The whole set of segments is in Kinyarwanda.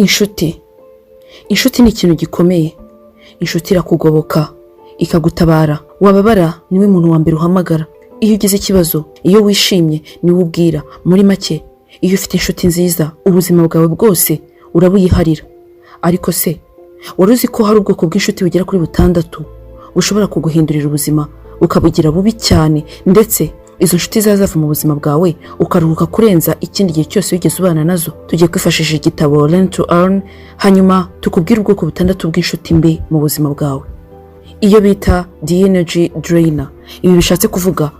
inshuti ni ikintu gikomeye. Inshuti irakugoboka ikagutabara, wababara niwe muntu wa mbere uhamagara. Iyo ugize ikibazo, iyo wishimye niwe ubwira. Muri make, iyo ufite inshuti nziza, ubuzima bwawe bwose urabuyiharira. Ariko se wari uzi ko hari ubwoko bw'inshuti bugera kuri 6 bushobora kuguhindurira ubuzima ukabugira bubi cyane, ndetse izo nshuti zazava mu buzima bwawe ukaruhuka kurenza ikindi gihe cyose wigeze ubana nazo? Tugiye kwifashisha igitabo Learn to Earn, hanyuma tukubwira ubwoko 6 bw'inshuti mbi mu buzima bwawe. Iyo bita the energy drainer. Ibi bishatse kuvuga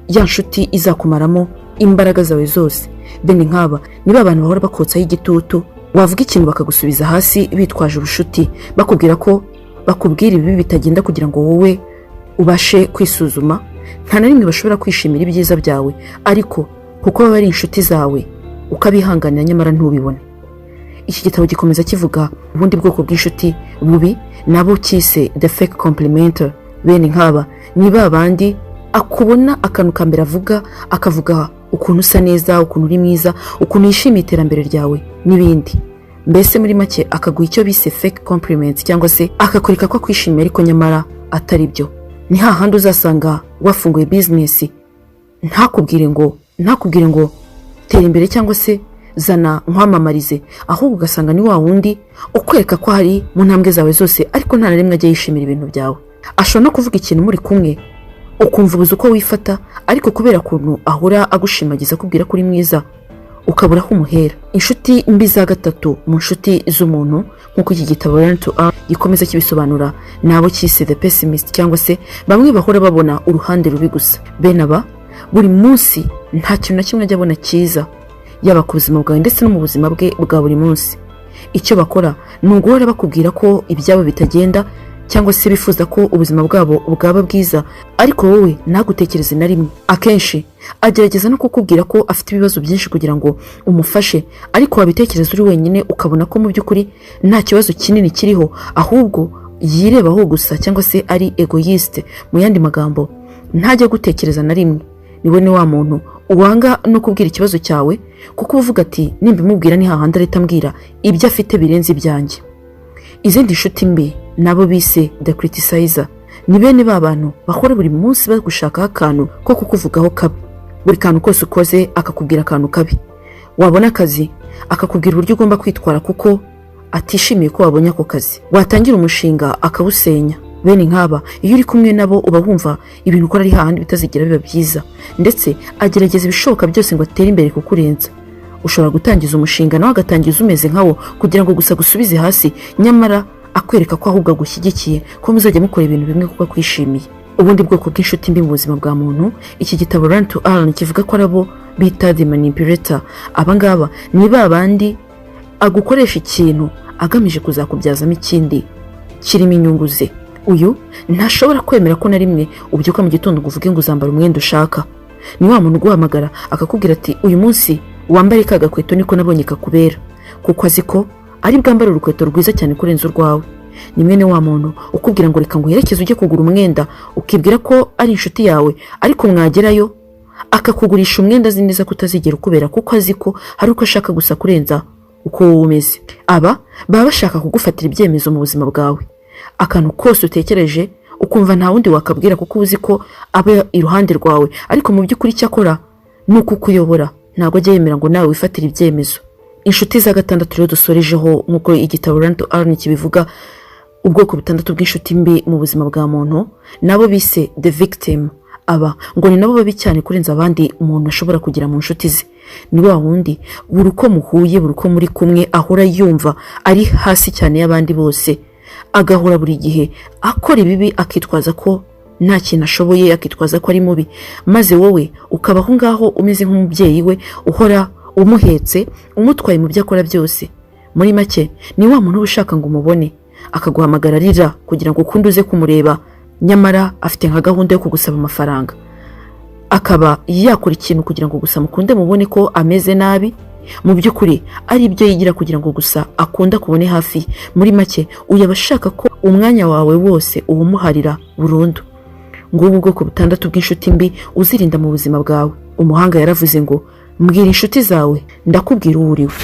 ya nshuti izakumaramo imbaraga zawe zose. Bene nk'aba niba abantu bahora bakotsaho igitutu, wavuga ikintu bakagusubiza hasi bitwaje ubushuti, bakubwira ko bakubwira ibi bitagenda kugira ngo wowe ubashe kwisuzuma. Nta na rimwe bashobora kwishimira ibyiza byawe, ariko kuko baba ari inshuti zawe ukabihanganira nyamara ntubibone. Iki gitabo gikomeza kivuga ubundi bwoko bw'inshuti bubi, nabo cyise the fake complimenter. Bene nk'aba ni babandi akubona akantu kambere avuga, akavuga ukuntu usa neza, ukuntu uri mwiza, ukuntu yishimiye iterambere ryawe n'ibindi. Mbese muri make akaguha icyo bise fake compliments, cyangwa se akakurika ko kwishimira ariko nyamara atari byo. Ni hahandi uzasanga wafunguye business ntakubwire ngo tera imbere cyangwa se zana nkwamamarize, ahubwo ugasanga ni wa wundi ukwereka ko hari mu ntambwe zawe zose, ariko nta na rimwe ajya yishimira ibintu byawe. Ashobora no kuvuga ikintu muri kumwe ukumva ubuze uko wifata, ariko kubera kuntu ahora agushimagiza akubwira ko uri mwiza ukabura aho umuhera. Inshuti mbi za 3 mu nshuti z'umuntu, nk'uko iki gitabo Learn to Earn gikomeza kibisobanura, nabo cyise the pessimist, cyangwa se bamwe bahora babona uruhande rubi gusa. Bene aba buri munsi nta kintu na kimwe ajya abona cyiza, yaba ku buzima bwawe ndetse no mu buzima bwe bwa buri munsi. Icyo bakora ni uguhora bakubwira ko ibyabo bitagenda, cyangwa se bifuza ko ubuzima bwabo bwaba bwiza, ariko wowe nagutekereze na rimwe. Akenshi agerageza no kukubwira ko afite ibibazo byinshi kugira ngo umufashe, ariko wabitekereza uri wenyine ukabona ko mu by'ukuri nta kibazo kinini kiriho, ahubwo yirebaho gusa, cyangwa se ari egoiste. Mu yandi magambo, ntajya gutekereza na rimwe. Niwe ni wa muntu uwanga no kubwira ikibazo cyawe, kuko uvuga ati nimba imubwira ni hahandi arita mbwira ibyo afite birenze ibyanjye. Izindi nshuti mbi nabo bise the criticizer. Ni bene babantu bahora buri munsi bagushakaho akantu ko kukuvugaho kabi. Buri kantu kose ukoze akakubwira akantu kabi. Wabona akazi akakubwira uburyo ugomba kwitwara kuko atishimiye ko wabonye ako kazi. Watangira umushinga akawusenya. Bene nk'aba iyo uri kumwe nabo uba wumva ibintu ukora ari hahandi bitazigira biba byiza, ndetse agerageza ibishoboka byose ngo atere imbere kukurenza. Ushobora gutangiza umushinga nawe agatangiza umeze nkawo kugira ngo gusa gusubize hasi, nyamara akwereka ko ahubwo agushyigikiye ko muzajya mukora ibintu bimwe kuko akwishimiye. Ubundi bwoko bw'inshuti mbi mu buzima bwa muntu, iki gitabo Learn to Earn kivuga ko arabo bita the manipulator. Abangaba ni babandi agukoresha ikintu agamije kuzakubyazamo ikindi kirimo inyungu ze. Uyu ntashobora kwemera ko na rimwe ubyuka mu gitondo ngo uvuge ngo uzambara umwenda ushaka. Ni wa muntu uguhamagara akakubwira ati uyu munsi wambare ka gakweto niko nabonye kakubera, kuko azi ko ari bwambara urukweto rwiza cyane kurenza urwawe. Ni mwene wa muntu ukubwira ngo reka nguherekeze ujye kugura umwenda, ukibwira ko ari inshuti yawe, ariko mwagerayo akakugurisha umwenda azi neza kutazigera ukubera, kuko azi ko hari uko ashaka gusa kurenza uko wowe umeze. Aba baba bashaka kugufatira ibyemezo mu buzima bwawe. Akantu kose utekereje ukumva nta wundi wakabwira kuko uzi ko aba iruhande rwawe, ariko mu by'ukuri cyakora ni ukukuyobora. Ntabwo ajya yemera ngo nawe wifatire ibyemezo. Inshuti za 6 rero dusorejeho, nk'uko igitabo Learn to Earn kibivuga, ubwoko 6 bw'inshuti mbi mu buzima bwa muntu, nabo bise the victim. Aba ngo ni nabo babi cyane kurenza abandi umuntu ashobora kugira mu nshuti ze. Ni wa wundi buri uko muhuye, buri uko muri kumwe ahora yumva ari hasi cyane y'abandi bose, agahora buri gihe akora ibibi, akitwaza ko nta kintu ashoboye, akitwaza ko ari mubi, maze wowe ukabaho ngaho umeze nk'umubyeyi we, uhora umuhetse umutwaye mu byo akora byose. Muri make ni wa muntu ushaka ngo umubone, akaguhamagara arira kugira ngo ukunde uze kumureba, nyamara afite nka gahunda yo kugusaba amafaranga. Akaba yakora ikintu kugira ngo gusa mukunde mubone ko ameze nabi, mu by'ukuri ari ibyo yigira kugira ngo gusa akunda kubone hafi. Muri make uyaba ashaka ko umwanya wawe wose uwumuharira burundu. Ngubu ubwoko 6 bw'inshuti mbi uzirinda mu buzima bwawe. Umuhanga yaravuze ngo mbwira inshuti zawe ndakubwira uwo uriwe.